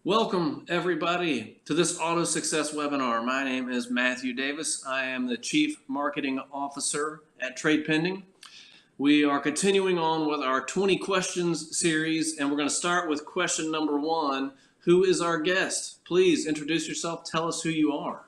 Welcome, everybody, to this AutoSuccess webinar. My name is Matthew Davis. I am the Chief Marketing Officer at Trade Pending. We are continuing on with our 20 questions series, and we're going to start with question number 1. Who is our guest? Please introduce yourself. Tell us who you are.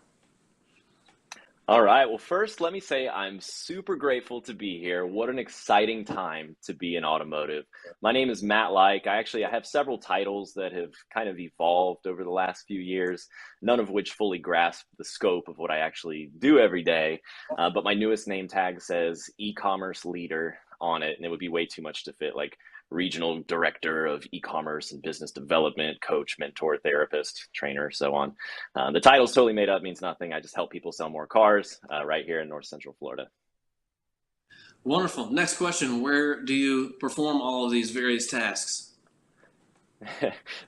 All right. Well, first, let me say I'm super grateful to be here. What an exciting time to be in automotive. My name is Matt Like. I have several titles that have kind of evolved over the last few years, none of which fully grasp the scope of what I actually do every day. But my newest name tag says e-commerce leader on it, and it would be way too much to fit like regional director of e-commerce and business development, coach, mentor, therapist, trainer, so on. The title's totally made up, means nothing. I just help people sell more cars right here in North Central Florida. Wonderful. Next question. Where do you perform all of these various tasks?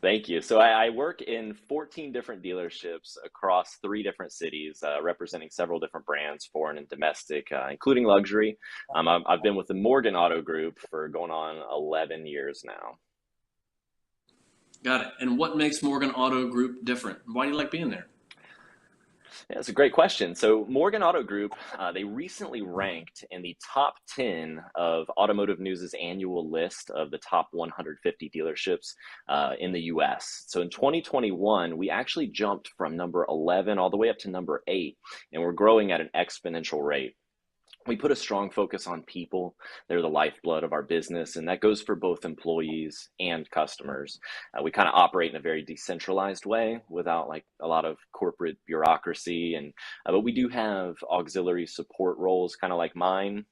Thank you. So I work in 14 different dealerships across 3 different cities, representing several different brands, foreign and domestic, including luxury. I've been with the Morgan Auto Group for going on 11 years now. Got it. And what makes Morgan Auto Group different? Why do you like being there? Yeah, that's a great question. So Morgan Auto Group, they recently ranked in the top 10 of Automotive News' annual list of the top 150 dealerships in the US. So in 2021, we actually jumped from number 11 all the way up to number 8, and we're growing at an exponential rate. We put a strong focus on people. They're the lifeblood of our business, and that goes for both employees and customers. We kind of operate in a very decentralized way without like a lot of corporate bureaucracy, and but we do have auxiliary support roles, kind of like mine,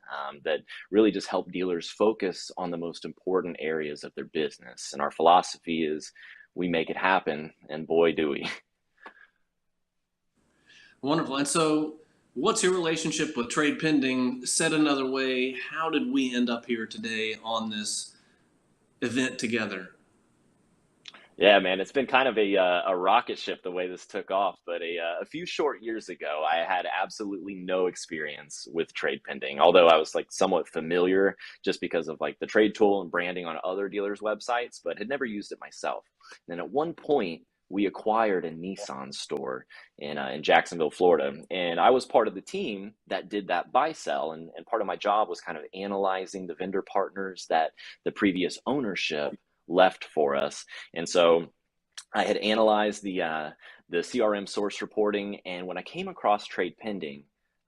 that really just help dealers focus on the most important areas of their business. And our philosophy is we make it happen, and boy, do we. Wonderful. And so what's your relationship with Trade Pending? Said another way, how did we end up here today on this event together? Yeah, man, it's been kind of a rocket ship the way this took off. But a few short years ago, I had absolutely no experience with Trade Pending, although I was like somewhat familiar just because of like the trade tool and branding on other dealers' websites, but had never used it myself. And then at one point, we acquired a Nissan store in Jacksonville, Florida. And I was part of the team that did that buy sell. And part of my job was kind of analyzing the vendor partners that the previous ownership left for us. And so I had analyzed the CRM source reporting. And when I came across Trade Pending,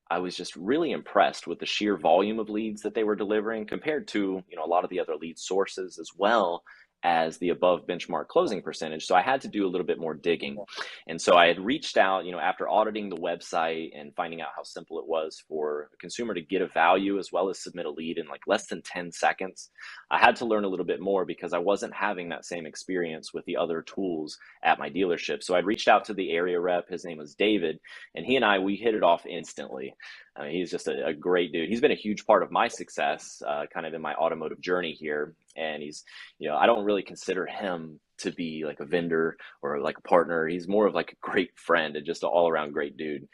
I was just really impressed with the sheer volume of leads that they were delivering compared to, a lot of the other lead sources, as well as the above benchmark closing percentage. So I had to do a little bit more digging. And so I had reached out, after auditing the website and finding out how simple it was for a consumer to get a value as well as submit a lead in like less than 10 seconds. I had to learn a little bit more because I wasn't having that same experience with the other tools at my dealership. So I reached out to the area rep. His name was David, and we hit it off instantly. I mean, he's just a great dude. He's been a huge part of my success, kind of in my automotive journey here. And he's, I don't really consider him to be like a vendor or like a partner. He's more of like a great friend and just an all around great dude.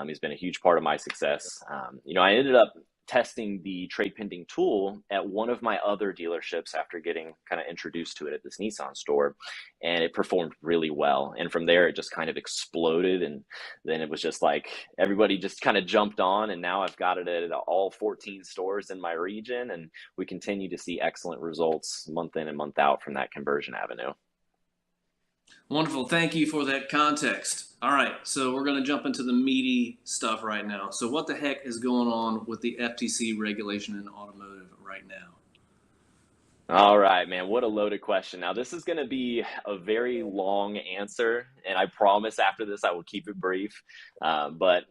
He's been a huge part of my success. I ended up testing the Trade Pending tool at one of my other dealerships after getting kind of introduced to it at this Nissan store, and it performed really well. And from there, it just kind of exploded. And then it was just like everybody just kind of jumped on, and now I've got it at all 14 stores in my region, and we continue to see excellent results month in and month out from that conversion avenue. Wonderful. Thank you for that context. All right, so we're going to jump into the meaty stuff right now. So what the heck is going on with the FTC regulation in automotive right now? All right, man, what a loaded question. Now, this is going to be a very long answer, and I promise after this I will keep it brief. But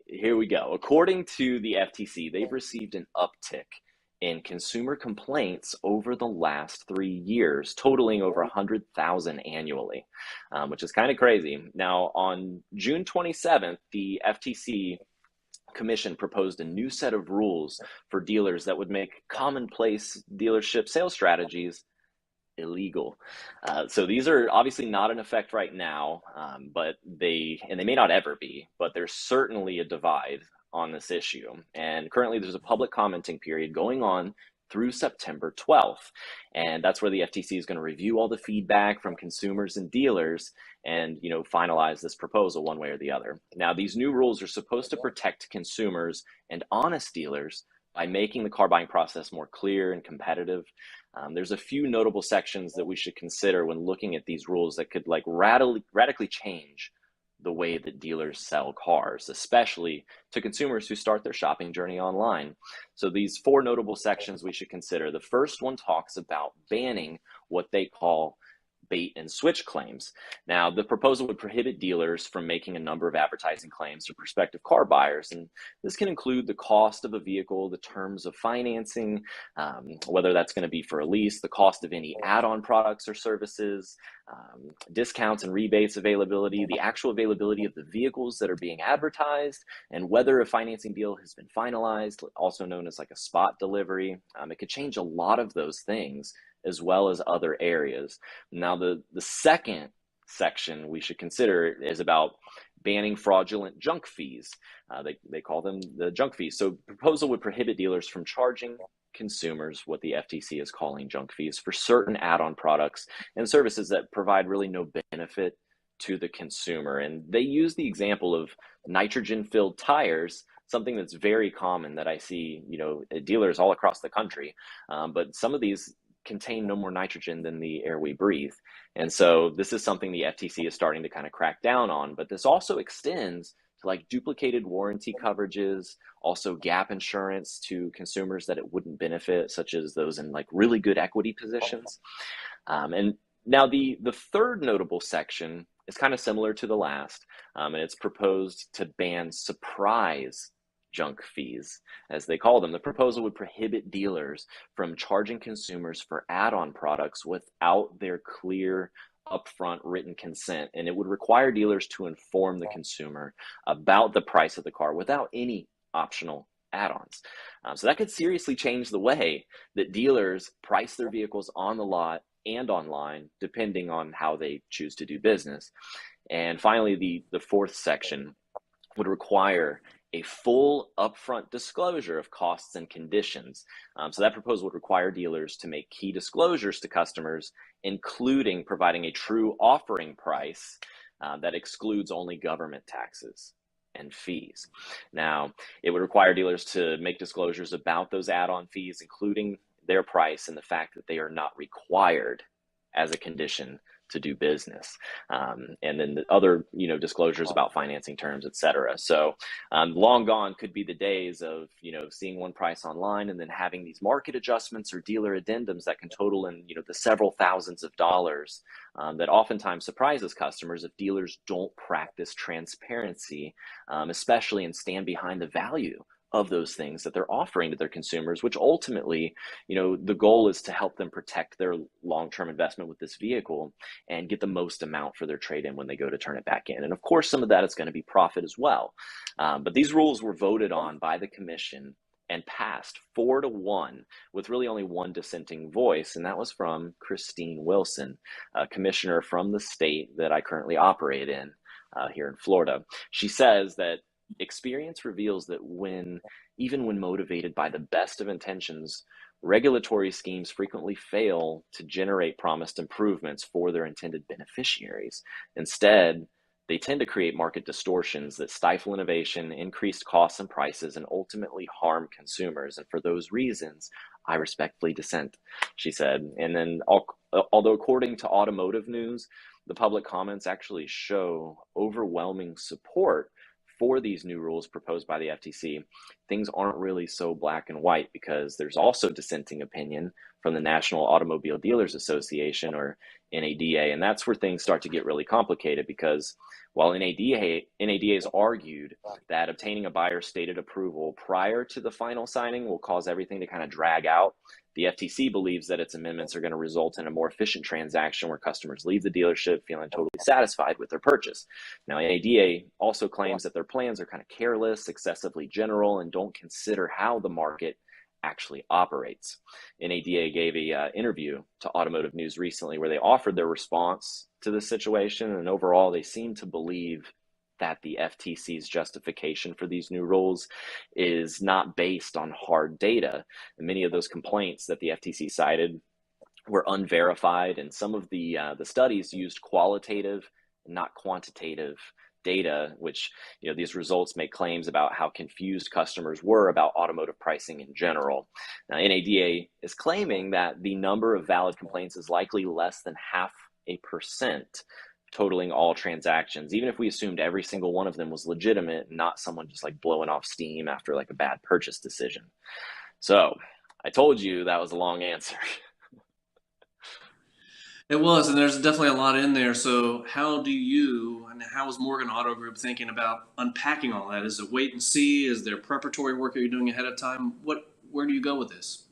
here we go. According to the FTC, they've received an uptick in consumer complaints over the last 3 years, totaling over 100,000 annually, which is kind of crazy. Now, on June 27th, the FTC Commission proposed a new set of rules for dealers that would make commonplace dealership sales strategies illegal. So these are obviously not in effect right now, but they may not ever be, but there's certainly a divide on this issue. And currently there's a public commenting period going on through September 12th. And that's where the FTC is going to review all the feedback from consumers and dealers and, finalize this proposal one way or the other. Now, these new rules are supposed to protect consumers and honest dealers by making the car buying process more clear and competitive. There's a few notable sections that we should consider when looking at these rules that could radically change the way that dealers sell cars, especially to consumers who start their shopping journey online. So these 4 notable sections we should consider. The first one talks about banning what they call bait and switch claims. Now, the proposal would prohibit dealers from making a number of advertising claims to prospective car buyers, and this can include the cost of a vehicle, the terms of financing, whether that's going to be for a lease, the cost of any add-on products or services, discounts and rebates availability, the actual availability of the vehicles that are being advertised, and whether a financing deal has been finalized, also known as like a spot delivery. It could change a lot of those things, as well as other areas. Now, the second section we should consider is about banning fraudulent junk fees. They call them the junk fees. So the proposal would prohibit dealers from charging consumers what the FTC is calling junk fees for certain add-on products and services that provide really no benefit to the consumer. And they use the example of nitrogen-filled tires, something that's very common that I see, at dealers all across the country. But some of these contain no more nitrogen than the air we breathe. And so this is something the FTC is starting to kind of crack down on, but this also extends to like duplicated warranty coverages, also gap insurance to consumers that it wouldn't benefit, such as those in like really good equity positions. And now the third notable section is kind of similar to the last, and it's proposed to ban surprise junk fees, as they call them. The proposal would prohibit dealers from charging consumers for add-on products without their clear upfront written consent, and it would require dealers to inform the consumer about the price of the car without any optional add-ons. So that could seriously change the way that dealers price their vehicles on the lot and online, depending on how they choose to do business. And finally, the fourth section would require a full upfront disclosure of costs and conditions. So that proposal would require dealers to make key disclosures to customers, including providing a true offering price that excludes only government taxes and fees. Now, it would require dealers to make disclosures about those add-on fees, including their price and the fact that they are not required as a condition to do business. And then the other, disclosures about financing terms, et cetera. So long gone could be the days of, seeing one price online and then having these market adjustments or dealer addendums that can total in, the several thousands of dollars that oftentimes surprises customers if dealers don't practice transparency, especially and stand behind the value of those things that they're offering to their consumers, which ultimately, the goal is to help them protect their long-term investment with this vehicle and get the most amount for their trade-in when they go to turn it back in. And of course, some of that is going to be profit as well. But these rules were voted on by the commission and passed 4-1 with really only one dissenting voice, and that was from Christine Wilson, a commissioner from the state that I currently operate in here in Florida. She says that experience reveals that even when motivated by the best of intentions, regulatory schemes frequently fail to generate promised improvements for their intended beneficiaries. Instead, they tend to create market distortions that stifle innovation, increase costs and prices, and ultimately harm consumers. And for those reasons, I respectfully dissent, she said. And then, although according to Automotive news, the public comments actually show overwhelming support for these new rules proposed by the FTC, things aren't really so black and white, because there's also dissenting opinion from the National Automobile Dealers Association, or NADA. And that's where things start to get really complicated, because while NADA's argued that obtaining a buyer's stated approval prior to the final signing will cause everything to kind of drag out, the FTC believes that its amendments are going to result in a more efficient transaction where customers leave the dealership feeling totally satisfied with their purchase. Now, NADA also claims that their plans are kind of careless, excessively general, and don't consider how the market actually operates. NADA gave an interview to Automotive News recently where they offered their response to the situation, and overall they seem to believe that the FTC's justification for these new rules is not based on hard data. And many of those complaints that the FTC cited were unverified, and some of the studies used qualitative, not quantitative data, which, these results make claims about how confused customers were about automotive pricing in general. Now, NADA is claiming that the number of valid complaints is likely less than 0.5%, totaling all transactions, even if we assumed every single one of them was legitimate and not someone just like blowing off steam after like a bad purchase decision. So I told you that was a long answer. It was, and there's definitely a lot in there. So, how do you and how is Morgan Auto Group thinking about unpacking all that? Is it wait and see? Is there preparatory work that you're doing ahead of time? Where do you go with this?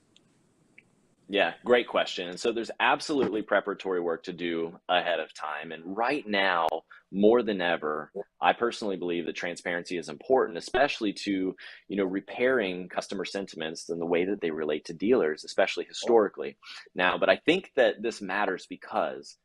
Yeah, great question. And so there's absolutely preparatory work to do ahead of time. And right now, more than ever, I personally believe that transparency is important, especially to, repairing customer sentiments and the way that they relate to dealers, especially historically. Now, but I think that this matters because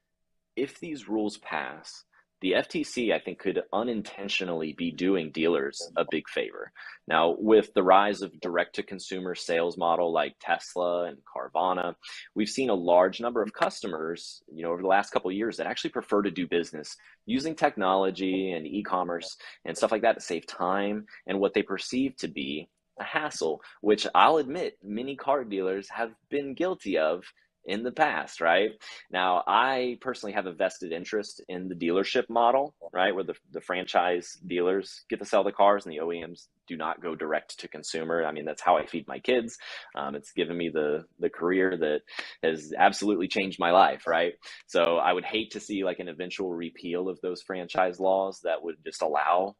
if these rules pass, the FTC, I think, could unintentionally be doing dealers a big favor. Now, with the rise of direct-to-consumer sales model like Tesla and Carvana, we've seen a large number of customers, over the last couple of years that actually prefer to do business using technology and e-commerce and stuff like that to save time and what they perceive to be a hassle, which I'll admit many car dealers have been guilty of in the past, right? Now, I personally have a vested interest in the dealership model, right? Where the franchise dealers get to sell the cars and the OEMs do not go direct to consumer. I mean, that's how I feed my kids. It's given me the career that has absolutely changed my life, right? So I would hate to see like an eventual repeal of those franchise laws that would just allow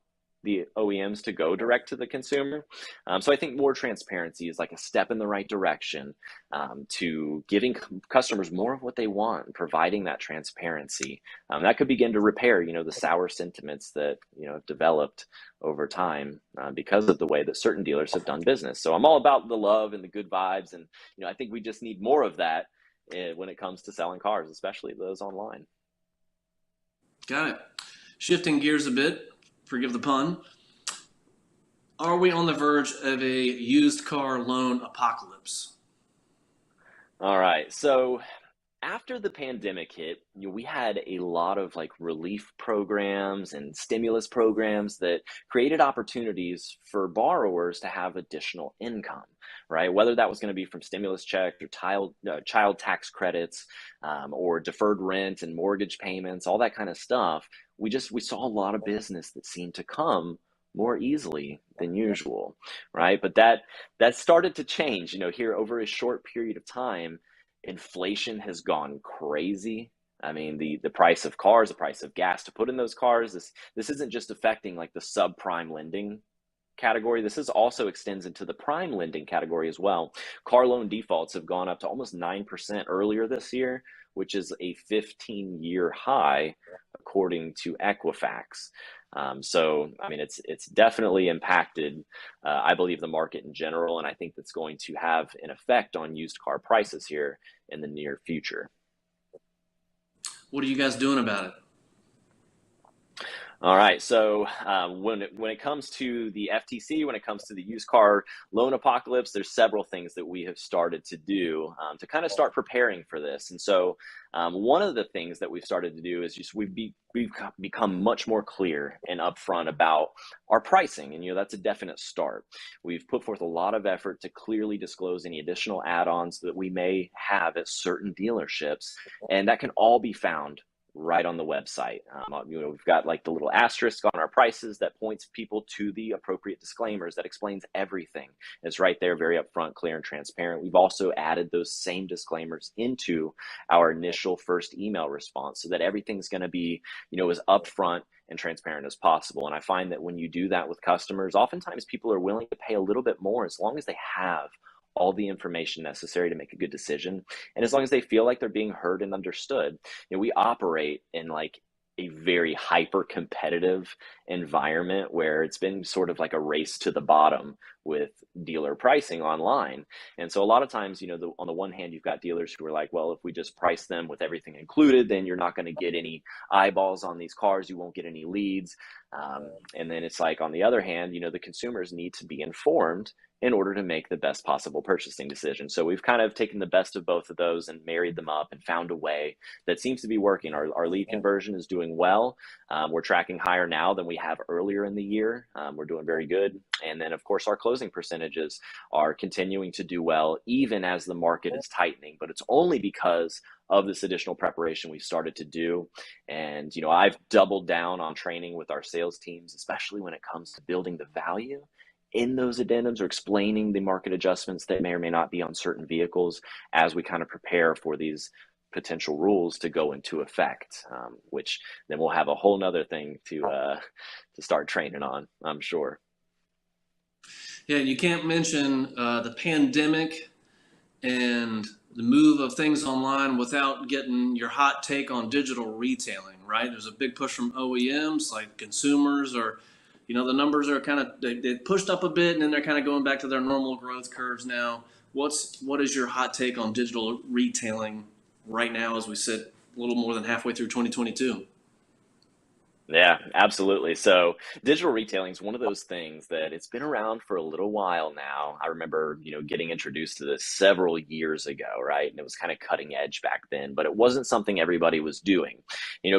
the OEMs to go direct to the consumer. So I think more transparency is like a step in the right direction, to giving customers more of what they want and providing that transparency. That could begin to repair, the sour sentiments that, have developed over time because of the way that certain dealers have done business. So I'm all about the love and the good vibes. And, I think we just need more of that when it comes to selling cars, especially those online. Got it. Shifting gears a bit, forgive the pun. Are we on the verge of a used car loan apocalypse? All right. So after the pandemic hit, we had a lot of like relief programs and stimulus programs that created opportunities for borrowers to have additional income, right? Whether that was going to be from stimulus checks or child tax credits, or deferred rent and mortgage payments, all that kind of stuff. We saw a lot of business that seemed to come more easily than usual, right? But that started to change, here over a short period of time. Inflation has gone crazy. I mean, the price of cars, the price of gas to put in those cars, this isn't just affecting like the subprime lending category. This is also extends into the prime lending category as well. Car loan defaults have gone up to almost 9% earlier this year, which is a 15-year high according to Equifax. So, I mean, it's definitely impacted, I believe, the market in general, and I think that's going to have an effect on used car prices here in the near future. What are you guys doing about it? All right. So when it comes to the FTC, when it comes to the used car loan apocalypse, there's several things that we have started to do to kind of start preparing for this. And so one of the things that we've started to do is just we've become much more clear and upfront about our pricing, and that's a definite start. We've put forth a lot of effort to clearly disclose any additional add-ons that we may have at certain dealerships, and that can all be found right on the website. We've got like the little asterisk on our prices that points people to the appropriate disclaimers that explains everything. It's right there, very upfront, clear, and transparent. We've also added those same disclaimers into our initial first email response so that everything's going to be, as upfront and transparent as possible. And I find that when you do that with customers, oftentimes people are willing to pay a little bit more as long as they have all the information necessary to make a good decision. And as long as they feel like they're being heard and understood, we operate in like a very hyper competitive environment where it's been sort of like a race to the bottom with dealer pricing online. And so a lot of times, on the one hand, you've got dealers who are like, well, if we just price them with everything included, then you're not going to get any eyeballs on these cars. You won't get any leads. And then it's like, on the other hand, the consumers need to be informed in order to make the best possible purchasing decision. So we've kind of taken the best of both of those and married them up and found a way that seems to be working. Our lead conversion is doing well. We're tracking higher now than we have earlier in the year. We're doing very good. And then, of course, our closing percentages are continuing to do well, even as the market is tightening. But it's only because of this additional preparation we've started to do. And, I've doubled down on training with our sales teams, especially when it comes to building the value in those addendums or explaining the market adjustments that may or may not be on certain vehicles as we kind of prepare for these potential rules to go into effect, which then we'll have a whole nother thing to start training on, I'm sure. Yeah, you can't mention the pandemic and the move of things online without getting your hot take on digital retailing, right? There's a big push from OEMs, like consumers are, the numbers are kind of, they pushed up a bit and then they're kind of going back to their normal growth curves now. What is your hot take on digital retailing right now as we sit a little more than halfway through 2022? Yeah, absolutely. So digital retailing is one of those things that it's been around for a little while now. I remember, getting introduced to this several years ago, right? And it was kind of cutting edge back then, but it wasn't something everybody was doing.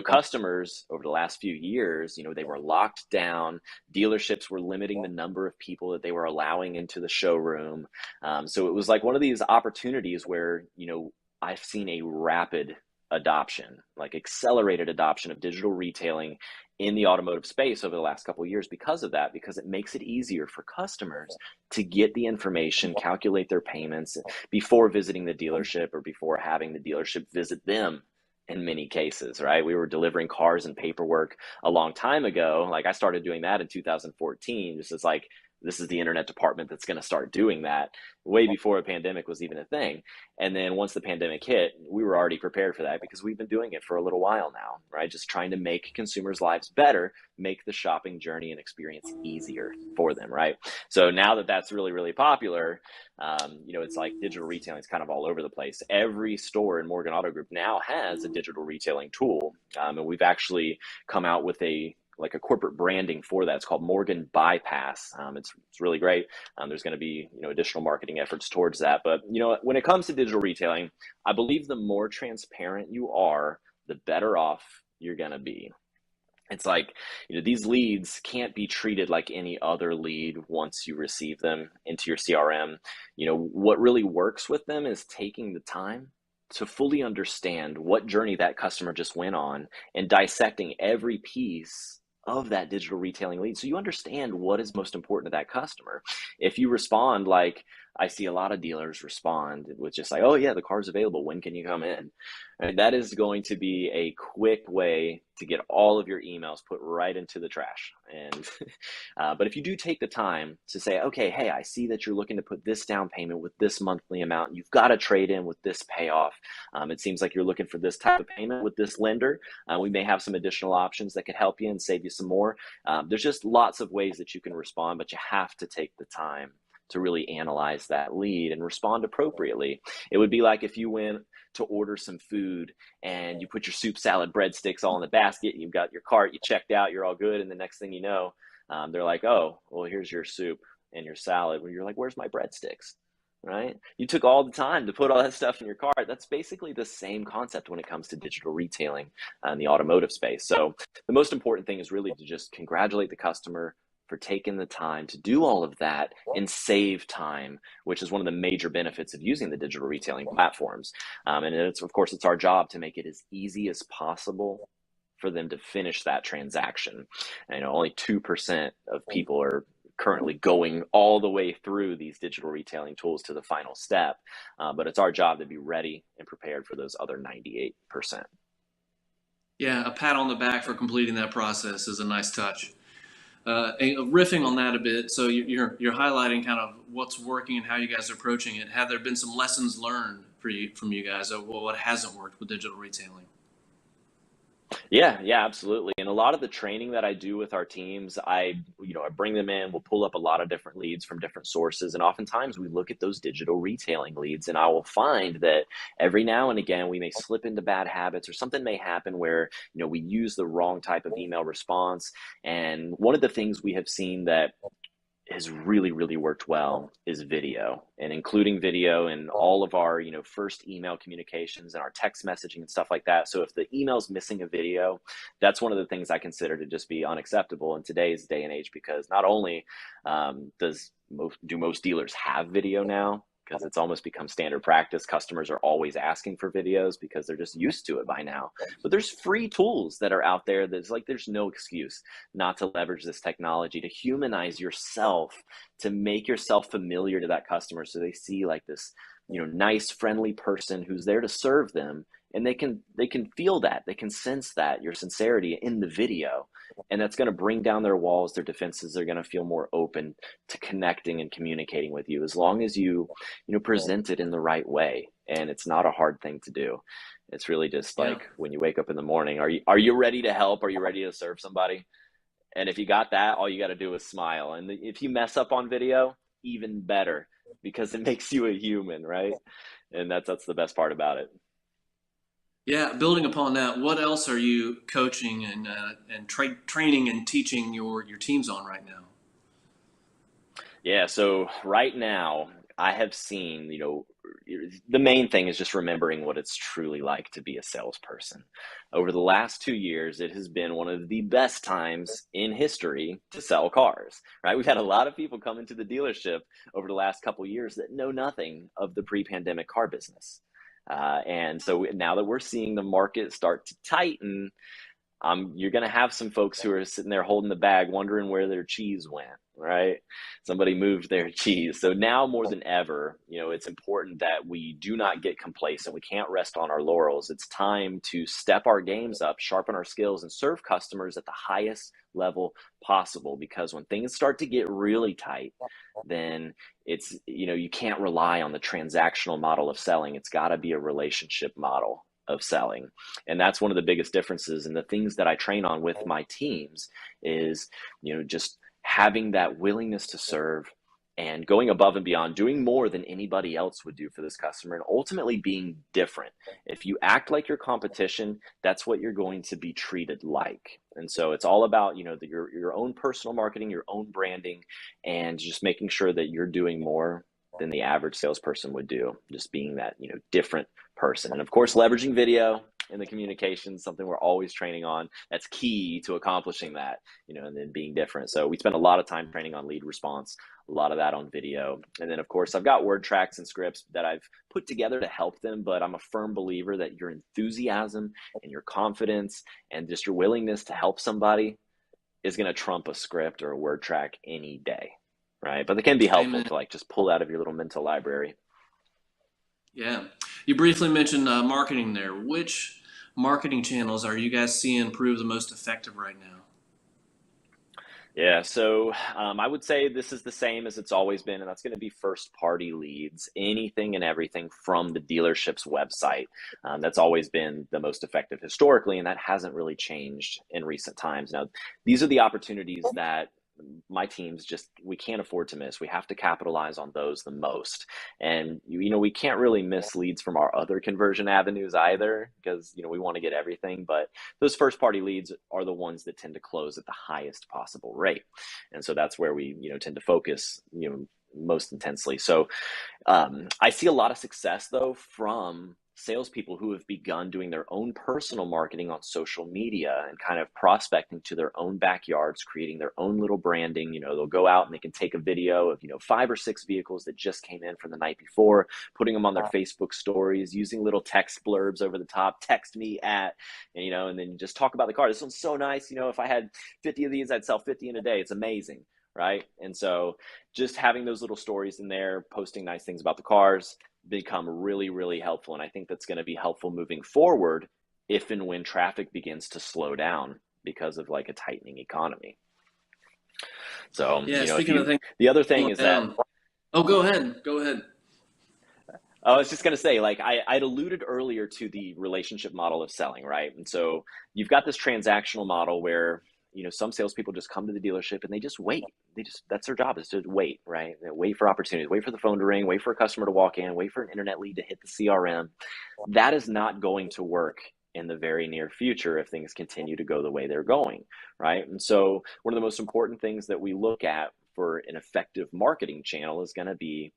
Customers over the last few years, they were locked down. Dealerships were limiting the number of people that they were allowing into the showroom. So it was like one of these opportunities where, I've seen a rapid adoption, like accelerated adoption of digital retailing in the automotive space over the last couple of years because of that, because it makes it easier for customers to get the information, calculate their payments before visiting the dealership or before having the dealership visit them. In many cases, right? We were delivering cars and paperwork a long time ago. Like I started doing that in 2014, just as like, this is the internet department that's going to start doing that way before a pandemic was even a thing. And then once the pandemic hit, we were already prepared for that because we've been doing it for a little while now, right? Just trying to make consumers' lives better, make the shopping journey and experience easier for them, right? So now that that's really, really popular, it's like digital retailing is kind of all over the place. Every store in Morgan Auto Group now has a digital retailing tool. And we've actually come out with a corporate branding for that. It's called Morgan Bypass. It's really great. There's going to be, additional marketing efforts towards that. But, when it comes to digital retailing, I believe the more transparent you are, the better off you're going to be. It's like, these leads can't be treated like any other lead once you receive them into your CRM. What really works with them is taking the time to fully understand what journey that customer just went on and dissecting every piece of that digital retailing lead so you understand what is most important to that customer. If you respond like I see a lot of dealers respond with just like, oh yeah, the car's available, when can you come in? And that is going to be a quick way to get all of your emails put right into the trash. And but if you do take the time to say, okay, hey, I see that you're looking to put this down payment with this monthly amount, and you've got to trade in with this payoff. It seems like you're looking for this type of payment with this lender. We may have some additional options that could help you and save you some more. There's just lots of ways that you can respond, but you have to take the time to really analyze that lead and respond appropriately. It would be like if you went to order some food and you put your soup, salad, breadsticks all in the basket, you've got your cart, you checked out, you're all good. And the next thing you know, they're like, oh, well, here's your soup and your salad. Well, you're like, where's my breadsticks? Right? You took all the time to put all that stuff in your cart. That's basically the same concept when it comes to digital retailing in the automotive space. So the most important thing is really to just congratulate the customer for taking the time to do all of that and save time, which is one of the major benefits of using the digital retailing platforms. And it's our job to make it as easy as possible for them to finish that transaction. And, only 2% of people are currently going all the way through these digital retailing tools to the final step. But it's our job to be ready and prepared for those other 98%. Yeah, a pat on the back for completing that process is a nice touch. Riffing on that a bit, so you're highlighting kind of what's working and how you guys are approaching it. Have there been some lessons learned from you guys of what hasn't worked with digital retailing? Yeah, absolutely. And a lot of the training that I do with our teams, I bring them in, we'll pull up a lot of different leads from different sources. And oftentimes we look at those digital retailing leads, and I will find that every now and again we may slip into bad habits, or something may happen where, we use the wrong type of email response. And one of the things we have seen that has really, really worked well is video, and including video in all of our, first email communications and our text messaging and stuff like that. So if the email's missing a video, that's one of the things I consider to just be unacceptable in today's day and age, because not only do most dealers have video now, because it's almost become standard practice. Customers are always asking for videos because they're just used to it by now. But there's free tools that are out there that's like, there's no excuse not to leverage this technology to humanize yourself, to make yourself familiar to that customer, so they see like this, nice, friendly person who's there to serve them. And they can feel that, they can sense that your sincerity in the video, and that's going to bring down their walls, their defenses. They're going to feel more open to connecting and communicating with you, as long as you present it in the right way. And it's not a hard thing to do. It's really just Yeah. like, when you wake up in the morning, are you ready to help? Are you ready to serve somebody? And if you got that, all you got to do is smile. And if you mess up on video, even better, because it makes you a human, right? And that's the best part about it. Yeah, building upon that, what else are you coaching and training and teaching your teams on right now? Yeah, so right now I have seen, the main thing is just remembering what it's truly like to be a salesperson. Over the last 2 years, it has been one of the best times in history to sell cars, right? We've had a lot of people come into the dealership over the last couple years that know nothing of the pre-pandemic car business. And so now that we're seeing the market start to tighten, you're going to have some folks who are sitting there holding the bag, wondering where their cheese went, right? Somebody moved their cheese. So now more than ever, it's important that we do not get complacent. We can't rest on our laurels. It's time to step our games up, sharpen our skills, and serve customers at the highest level possible. Because when things start to get really tight, then you can't rely on the transactional model of selling. It's got to be a relationship model of selling. And that's one of the biggest differences. And the things that I train on with my teams is, just having that willingness to serve, and going above and beyond, doing more than anybody else would do for this customer, and ultimately being different. If you act like your competition, that's what you're going to be treated like. And so it's all about, your own personal marketing, your own branding, and just making sure that you're doing more than the average salesperson would do, just being that, different person. And of course, leveraging video in the communication, something we're always training on. That's key to accomplishing that, and then being different. So we spend a lot of time training on lead response, a lot of that on video. And then of course, I've got word tracks and scripts that I've put together to help them, but I'm a firm believer that your enthusiasm and your confidence and just your willingness to help somebody is going to trump a script or a word track any day. Right. But they can be helpful Amen. to like just pull out of your little mental library. Yeah. You briefly mentioned marketing there. Which marketing channels are you guys seeing prove the most effective right now? Yeah, so I would say this is the same as it's always been, and that's going to be first party leads, anything and everything from the dealership's website. That's always been the most effective historically, and that hasn't really changed in recent times. Now, these are the opportunities that my teams we can't afford to miss. We have to capitalize on those the most. And, we can't really miss leads from our other conversion avenues either, because, we want to get everything. But those first party leads are the ones that tend to close at the highest possible rate. And so that's where we, tend to focus, most intensely. So I see a lot of success though from salespeople who have begun doing their own personal marketing on social media and kind of prospecting to their own backyards, creating their own little branding. They'll go out and they can take a video of, 5 or 6 vehicles that just came in from the night before, putting them on their Facebook stories, using little text blurbs over the top, text me at, and then just talk about the car. This one's so nice. If I had 50 of these, I'd sell 50 in a day. It's amazing. Right. And so just having those little stories in there, posting nice things about the cars, become really, really helpful. And I think that's going to be helpful moving forward if and when traffic begins to slow down because of like a tightening economy. So, Yeah, if speaking of things the other thing slowing is that down. Oh, go ahead. Go ahead. I was just going to say, like, I'd alluded earlier to the relationship model of selling, right? And so you've got this transactional model where, some salespeople just come to the dealership and they just wait. That's their job, is to wait, right? They wait for opportunities, wait for the phone to ring, wait for a customer to walk in, wait for an internet lead to hit the CRM. That is not going to work in the very near future if things continue to go the way they're going, right? And so one of the most important things that we look at for an effective marketing channel is going to be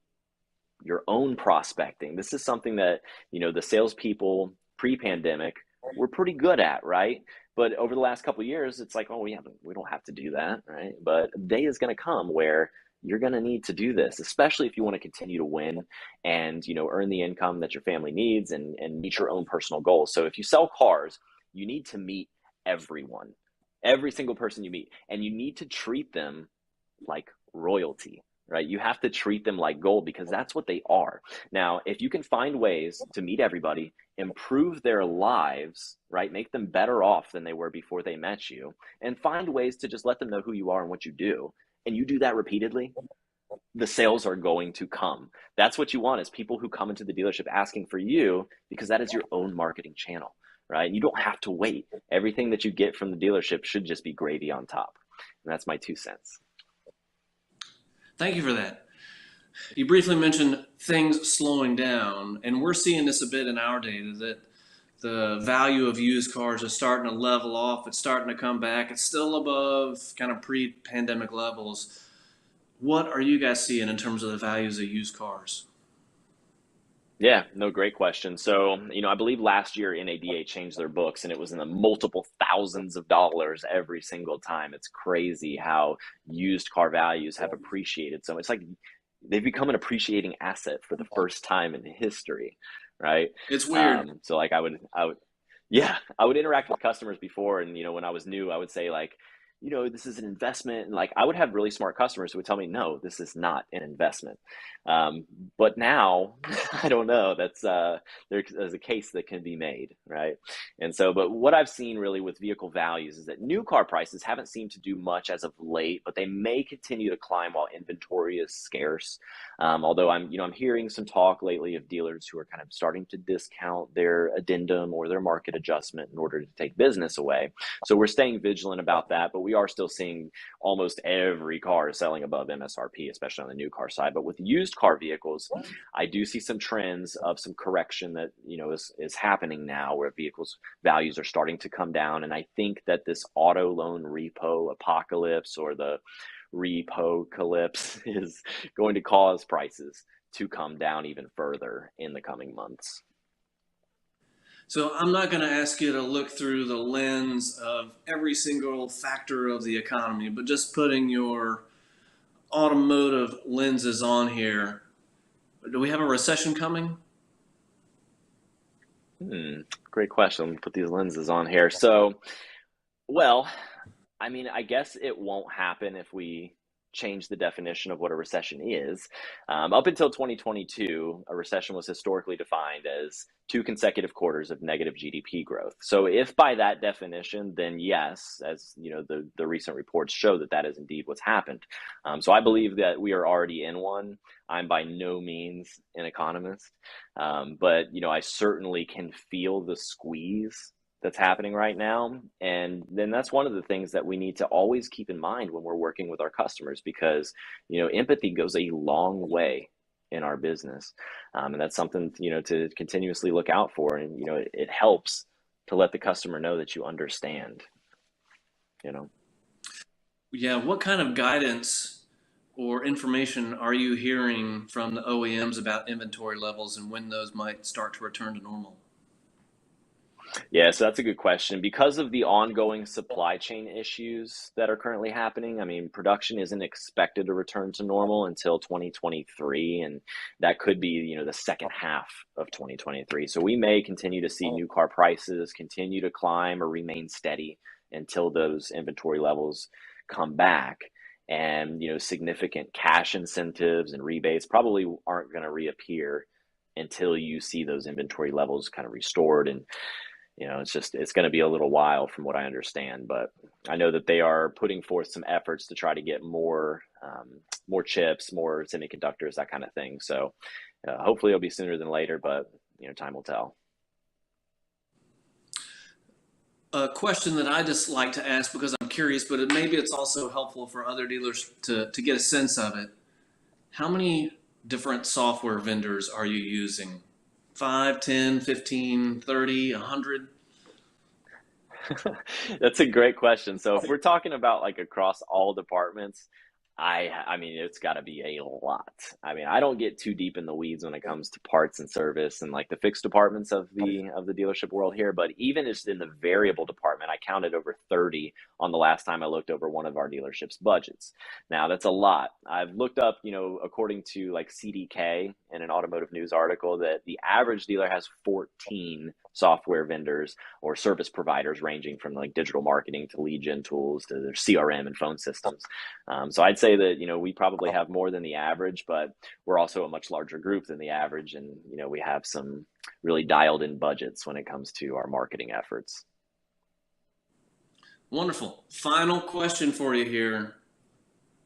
your own prospecting. This is something that, the salespeople pre-pandemic were pretty good at, right? But over the last couple of years, it's like, oh, we don't have to do that, right? But a day is going to come where you're going to need to do this, especially if you want to continue to win and, earn the income that your family needs and meet your own personal goals. So if you sell cars, you need to meet everyone, every single person you meet, and you need to treat them like royalty, right? You have to treat them like gold because that's what they are. Now, if you can find ways to meet everybody, improve their lives, right? Make them better off than they were before they met you, and find ways to just let them know who you are and what you do, and you do that repeatedly, the sales are going to come. That's what you want, is people who come into the dealership asking for you, because that is your own marketing channel, right? You don't have to wait. Everything that you get from the dealership should just be gravy on top. And that's my 2 cents. Thank you for that. You briefly mentioned things slowing down, and we're seeing this a bit in our data, that the value of used cars is starting to level off. It's starting to come back. It's still above kind of pre-pandemic levels. What are you guys seeing in terms of the values of used cars? Yeah, no, great question. So, I believe last year NADA changed their books and it was in the multiple thousands of dollars every single time. It's crazy how used car values have appreciated so much. It's like they've become an appreciating asset for the first time in history, right? It's weird. So like yeah, I would interact with customers before, and when I was new, I would say like, this is an investment, and like I would have really smart customers who would tell me, no, this is not an investment. Um, but now, I don't know. There's a case that can be made, right? And so, but what I've seen really with vehicle values is that new car prices haven't seemed to do much as of late, but they may continue to climb while inventory is scarce. Although I'm hearing some talk lately of dealers who are kind of starting to discount their addendum or their market adjustment in order to take business away. So we're staying vigilant about that, but we are still seeing almost every car selling above MSRP, especially on the new car side. But with used car vehicles, I do see some trends of some correction that is happening now, where vehicles values are starting to come down. And I think that this auto loan repo apocalypse, or the repo calypse, is going to cause prices to come down even further in the coming months. So I'm not going to ask you to look through the lens of every single factor of the economy, but just putting your automotive lenses on here. Do we have a recession coming? Great question. Let me put these lenses on here. So, well, I guess it won't happen if we change the definition of what a recession is. Up until 2022, a recession was historically defined as 2 consecutive quarters of negative GDP growth. So if by that definition, then yes, as the recent reports show, that is indeed what's happened. So I believe that we are already in one. I'm by no means an economist, but I certainly can feel the squeeze that's happening right now. And then that's one of the things that we need to always keep in mind when we're working with our customers, because, empathy goes a long way in our business. And that's something, to continuously look out for. And, it helps to let the customer know that you understand, Yeah, what kind of guidance or information are you hearing from the OEMs about inventory levels and when those might start to return to normal? Yeah, so that's a good question. Because of the ongoing supply chain issues that are currently happening, production isn't expected to return to normal until 2023, and that could be, the second half of 2023. So we may continue to see new car prices continue to climb or remain steady until those inventory levels come back. And, significant cash incentives and rebates probably aren't going to reappear until you see those inventory levels kind of restored. And it's going to be a little while from what I understand, but I know that they are putting forth some efforts to try to get more chips, more semiconductors, that kind of thing. So hopefully it'll be sooner than later, but time will tell. A question that I just like to ask because I'm curious, but maybe it's also helpful for other dealers to get a sense of it. How many different software vendors are you using? 5, 10, 15, 30, 100? That's a great question. So if we're talking about like across all departments, I mean it's got to be a lot. I mean, I don't get too deep in the weeds when it comes to parts and service and like the fixed departments of the dealership world here, but even just in the variable department, I counted over 30 on the last time I looked over one of our dealerships budgets. Now, that's a lot. I've looked up, according to like CDK in an automotive news article, that the average dealer has 14 software vendors or service providers ranging from like digital marketing to lead gen tools to their CRM and phone systems. So I'd say that, we probably have more than the average, but we're also a much larger group than the average. And, we have some really dialed in budgets when it comes to our marketing efforts. Wonderful. Final question for you here.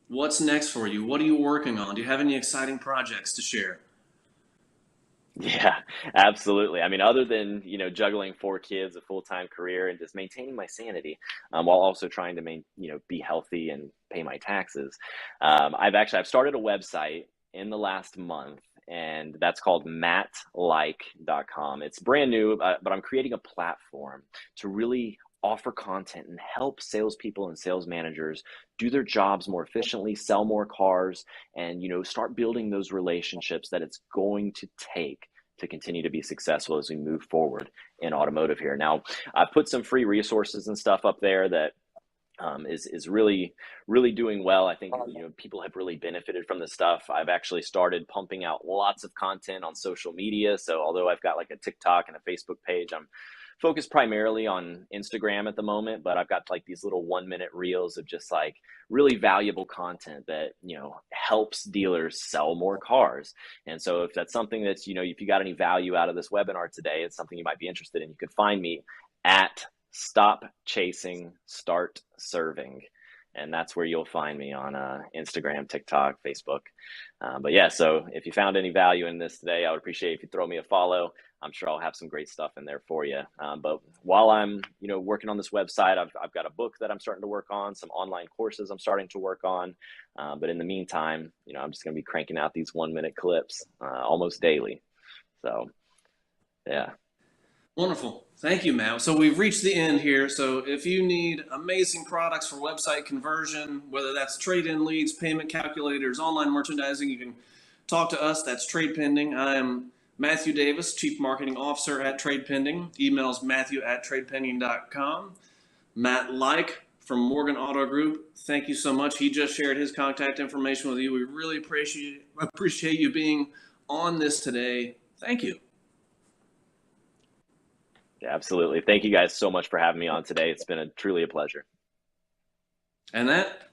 What's next for you? What are you working on? Do you have any exciting projects to share? Yeah, absolutely. I mean, other than, juggling 4 kids, a full-time career, and just maintaining my sanity, while also trying to be healthy and pay my taxes. I've started a website in the last month, and that's called mattlike.com. It's brand new, but I'm creating a platform to really offer content and help salespeople and sales managers do their jobs more efficiently, sell more cars, and start building those relationships that it's going to take to continue to be successful as we move forward in automotive here. Now, I put some free resources and stuff up there that is really doing well. I think people have really benefited from this stuff. I've actually started pumping out lots of content on social media. So although I've got like a TikTok and a Facebook page, I'm focused primarily on Instagram at the moment, but I've got like these little 1-minute reels of just like really valuable content that, helps dealers sell more cars. And so if that's something that's, if you got any value out of this webinar today, it's something you might be interested in, you can find me at Stop Chasing, Start Serving. And that's where you'll find me on Instagram, TikTok, Facebook. But yeah, so if you found any value in this today, I would appreciate if you throw me a follow. I'm sure I'll have some great stuff in there for you. But while I'm, working on this website, I've got a book that I'm starting to work on, some online courses I'm starting to work on. But in the meantime, I'm just going to be cranking out these 1-minute clips almost daily. So, yeah. Wonderful. Thank you, Matt. So we've reached the end here. So if you need amazing products for website conversion, whether that's trade-in leads, payment calculators, online merchandising, you can talk to us. That's Trade Pending. I am Matthew Davis, Chief Marketing Officer at Trade Pending. Emails matthew@tradepending.com. Matt Like from Morgan Auto Group, thank you so much. He just shared his contact information with you. We really appreciate you being on this today. Thank you. Yeah, absolutely. Thank you guys so much for having me on today. It's been truly a pleasure. And that